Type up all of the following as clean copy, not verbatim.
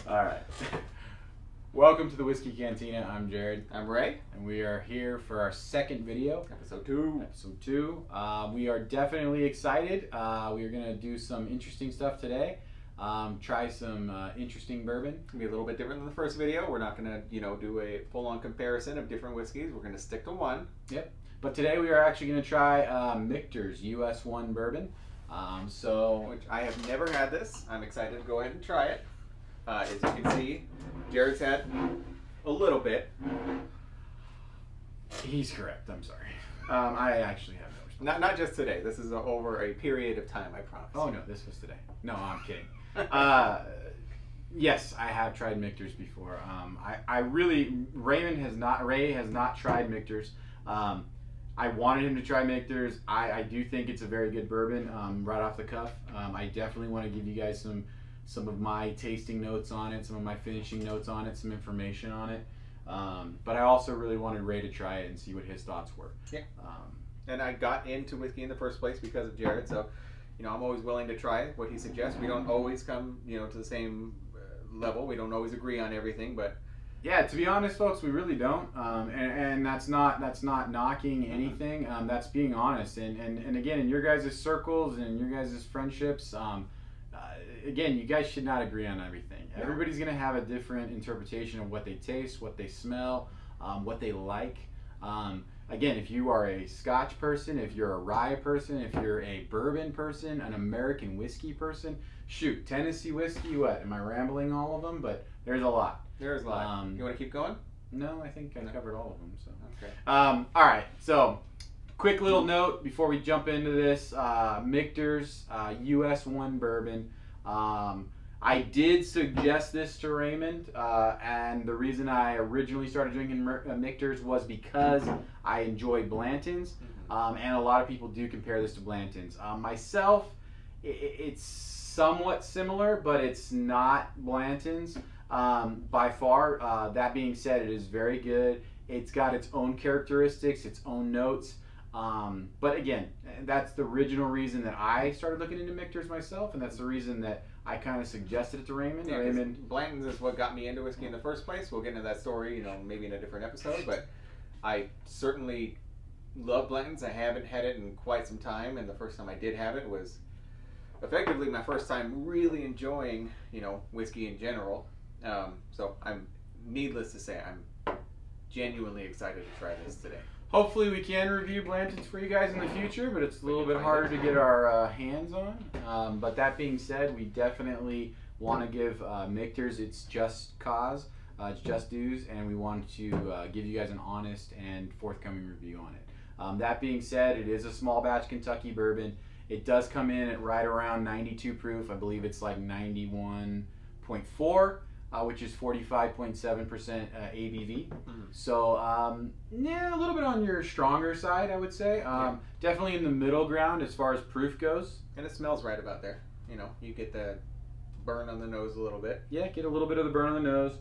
All right. Welcome to the Whiskey Cantina. I'm Jarrod. I'm Ray. And we are here for our second video. Episode 2. Episode 2. We are definitely excited. We are going to do some interesting stuff today. Try some interesting bourbon. It's going to be a little bit different than the first video. We're not going to, do a full-on comparison of different whiskeys. We're going to stick to one. Yep. But today we are actually going to try Michter's US-1 bourbon. Which I have never had this. I'm excited to go ahead and try it. As you can see, Jarrod's had a little bit. He's correct. I'm sorry. I actually have no. Not just today. This is over a period of time, I promise. Oh no, this was today. No, I'm kidding. Yes, I have tried Michter's before. Ray has not tried Michter's. I wanted him to try Michter's. I do think it's a very good bourbon, right off the cuff. I definitely want to give you guys some of my tasting notes on it, some of my finishing notes on it, some information on it. But I also really wanted Ray to try it and see what his thoughts were. Yeah. And I got into whiskey in the first place because of Jarrod, so I'm always willing to try what he suggests. We don't always come to the same level. We don't always agree on everything, but yeah, to be honest, folks, we really don't, and that's not knocking anything. That's being honest, and again, in your guys' circles and your guys' friendships, again, you guys should not agree on everything. Yeah. Everybody's gonna have a different interpretation of what they taste, what they smell, what they like. Again, if you are a Scotch person, if you're a rye person, if you're a bourbon person, an American whiskey person, shoot, Tennessee whiskey, what? Am I rambling all of them? But there's a lot. There's a lot. You want to keep going? No, I think I covered all of them. So. Okay. All right. So, quick little note before we jump into this: Michter's US-1 bourbon. I did suggest this to Raymond, and the reason I originally started drinking Michter's was because I enjoy Blanton's, and a lot of people do compare this to Blanton's. Myself, it's somewhat similar, but it's not Blanton's by far. That being said, it is very good. It's got its own characteristics, its own notes. But again, that's the original reason that I started looking into Michter's myself, and that's the reason that I kind of suggested it to Raymond. Yeah, Blanton's is what got me into whiskey in the first place. We'll get into that story, maybe in a different episode. But I certainly love Blanton's. I haven't had it in quite some time, and the first time I did have it was effectively my first time really enjoying, whiskey in general. So I'm, needless to say, I'm genuinely excited to try this today. Hopefully we can review Blanton's for you guys in the future, but it's a little bit harder to get our hands on. But that being said, we definitely want to give Michter's its just cause, its just dues, and we want to give you guys an honest and forthcoming review on it. That being said, it is a small batch Kentucky bourbon. It does come in at right around 92 proof. I believe it's like 91.4. Which is 45.7% ABV. So, yeah, a little bit on your stronger side, I would say. Definitely in the middle ground as far as proof goes. And it smells right about there. You get the burn on the nose a little bit. Yeah, get a little bit of the burn on the nose.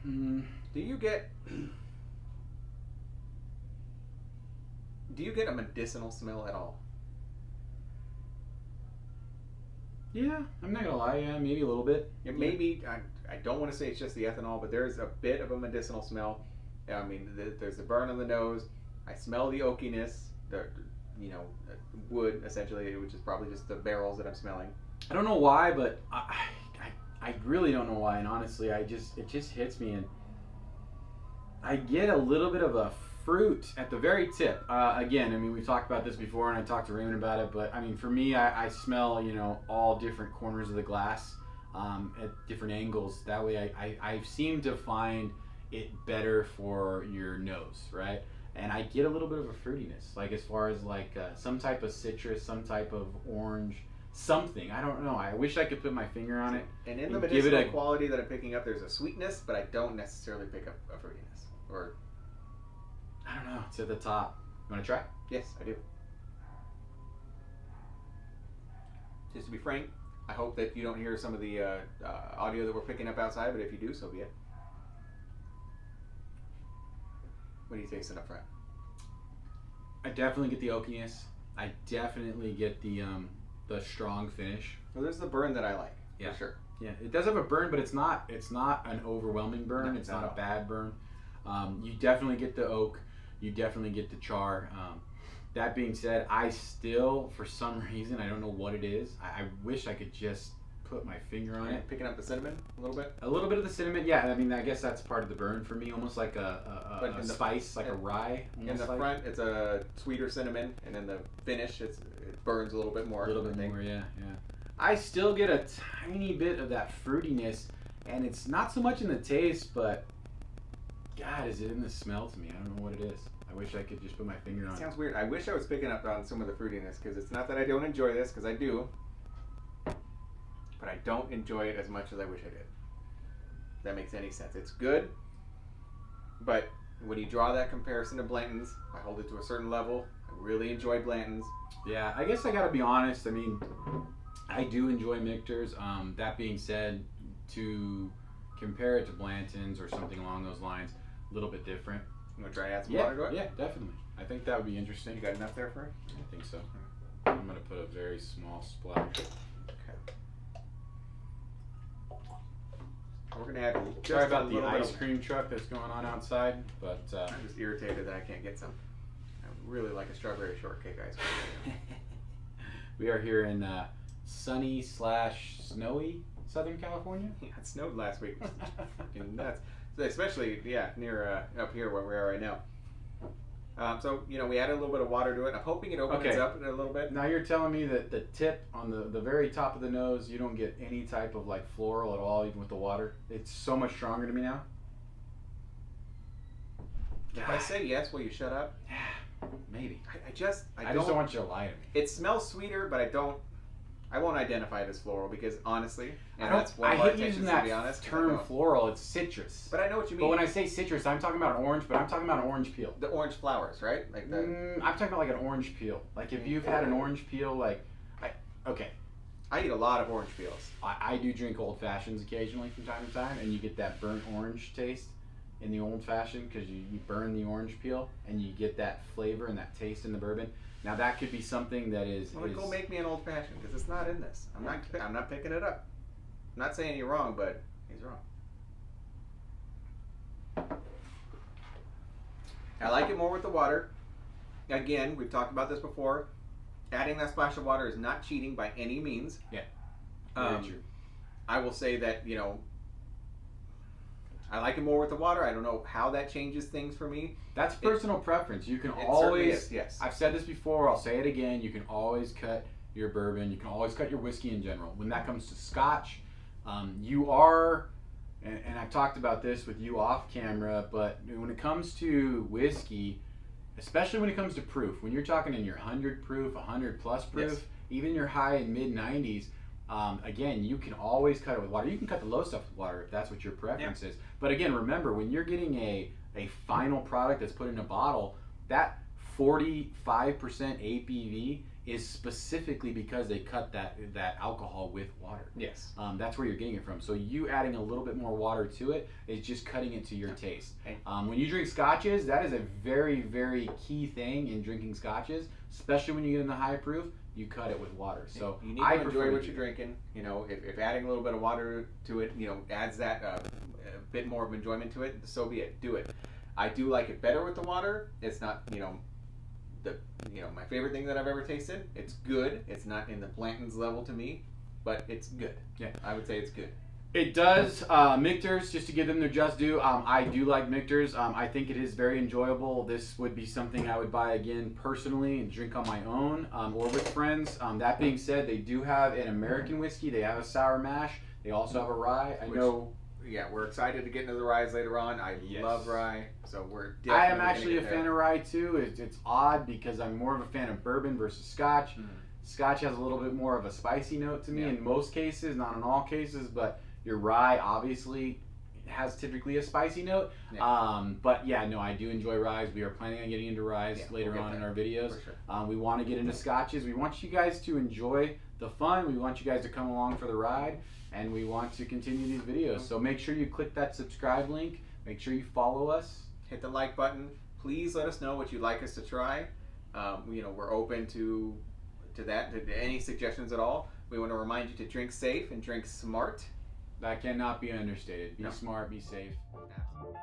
Do you get a medicinal smell at all? Yeah, I'm not gonna lie. Yeah, maybe a little bit. Maybe I don't want to say it's just the ethanol, but there's a bit of a medicinal smell. I mean, there's the burn on the nose. I smell the oakiness, the wood essentially, which is probably just the barrels that I'm smelling. I don't know why, but I really don't know why. And honestly, it just hits me, and I get a little bit of a fruit at the very tip. Again, I mean, we've talked about this before, and I talked to Raymond about it, but I mean, for me, I smell, all different corners of the glass at different angles. That way, I seem to find it better for your nose, right? And I get a little bit of a fruitiness, like as far as like some type of citrus, some type of orange, something. I don't know. I wish I could put my finger on it. And in the medicinal quality that I'm picking up, there's a sweetness, but I don't necessarily pick up a fruitiness. Or I don't know. It's at the top. You want to try? Yes, I do. Just to be frank, I hope that you don't hear some of the audio that we're picking up outside, but if you do, so be it. What are you tasting up front? I definitely get the oakiness. I definitely get the strong finish. Well, there's the burn that I like, yeah. for sure. Yeah, it does have a burn, but it's not an overwhelming burn. No, it's not not at a all. bad burn. You definitely get the oak. You definitely get the char. That being said, I still, for some reason, I don't know what it is. I wish I could just put my finger on it. Picking up the cinnamon a little bit. A little bit of the cinnamon, yeah. I mean, I guess that's part of the burn for me, almost like a in the- spice, like a rye. In the front, it's a sweeter cinnamon, and in the finish, it burns a little bit more. A little bit I think. more, yeah. I still get a tiny bit of that fruitiness, and it's not so much in the taste, but God, is it in the smell to me? I don't know what it is. I wish I could just put my finger on It it. sounds weird. I wish I was picking up on some of the fruitiness, because it's not that I don't enjoy this, because I do, but I don't enjoy it as much as I wish I did. If that makes any sense. It's good, but when you draw that comparison to Blanton's, I hold it to a certain level. I really enjoy Blanton's. Yeah, I guess I gotta be honest. I mean, I do enjoy Michter's. That being said, to compare it to Blanton's or something along those lines, a little bit different. You want to try to add some Yeah, water to it? yeah, definitely. I think that would be interesting. You got enough there for it? I think so. I'm gonna put a very small splash. Okay. We're gonna add just Sorry a about the little bit ice of- cream truck that's going on outside, but I'm just irritated that I can't get some. I really like a strawberry shortcake ice cream. we are here in sunny/snowy Southern California. Yeah, it snowed last week. It's fucking nuts. So especially, near up here where we are right now. So, we added a little bit of water to it. I'm hoping it opens Okay. up a little bit. Now you're telling me that the tip on the very top of the nose, you don't get any type of like floral at all, even with the water. It's so much stronger to me now. If I say yes, will you shut up? Maybe. I just I just don't want you to lie to me. It smells sweeter, but I won't identify it as floral because honestly, and I don't. that's one I of our hate intentions, using to that be honest. I term don't. floral. It's citrus. But I know what you mean. But when I say citrus, I'm talking about an orange, but I'm talking about an orange peel. The orange flowers, right? Like the. I'm talking about like an orange peel. Like if you've had an orange peel, okay. I eat a lot of orange peels. I do drink old fashions occasionally from time to time, and you get that burnt orange taste in the old fashioned because you burn the orange peel and you get that flavor and that taste in the bourbon. Now that could be something that is. Well, go make me an old fashioned because it's not in this. I'm not picking it up. I'm not saying you're wrong, but he's wrong. I like it more with the water. Again, we've talked about this before. Adding that splash of water is not cheating by any means. Yeah. Very true. I will say that, I like it more with the water. I don't know how that changes things for me. That's personal preference. You can It certainly always. is, yes. I've said this before. I'll say it again. You can always cut your bourbon. You can always cut your whiskey in general. When that comes to Scotch, you are, and I've talked about this with you off camera, but when it comes to whiskey, especially when it comes to proof, when you're talking in your 100 proof, 100 plus proof, Yes. even your high and mid 90s, again, you can always cut it with water. You can cut the low stuff with water if that's what your preference is. But again, remember, when you're getting a final product that's put in a bottle, that 45% ABV is specifically because they cut that alcohol with water. Yes. That's where you're getting it from. So you adding a little bit more water to it is just cutting it to your taste. When you drink scotches, that is a very, very key thing in drinking scotches, especially when you get in the high proof. You cut it with water. So you need to enjoy what you're drinking. If adding a little bit of water to it, adds that a bit more of enjoyment to it, so be it. Do it. I do like it better with the water. It's not, my favorite thing that I've ever tasted. It's good. It's not in the Blanton's level to me, but it's good. Yeah, I would say it's good. It does. Michter's, just to give them their just due, I do like Michter's. I think it is very enjoyable. This would be something I would buy again personally and drink on my own or with friends. That being said, they do have an American whiskey. They have a sour mash. They also have a rye. Yeah, we're excited to get into the ryes later on. I love rye, so we're definitely I am actually a fan of rye too. It's odd because I'm more of a fan of bourbon versus Scotch. Scotch has a little bit more of a spicy note to me in most cases, not in all cases, but your rye obviously has typically a spicy note. But I do enjoy ryes. We are planning on getting into ryes later on in our videos. For sure. We want to get into scotches. We want you guys to enjoy the fun. We want you guys to come along for the ride, and we want to continue these videos. So make sure you click that subscribe link. Make sure you follow us. Hit the like button. Please let us know what you'd like us to try. We're open to that, to any suggestions at all. We want to remind you to drink safe and drink smart. That cannot be understated. Be No. smart, be safe. Absolutely.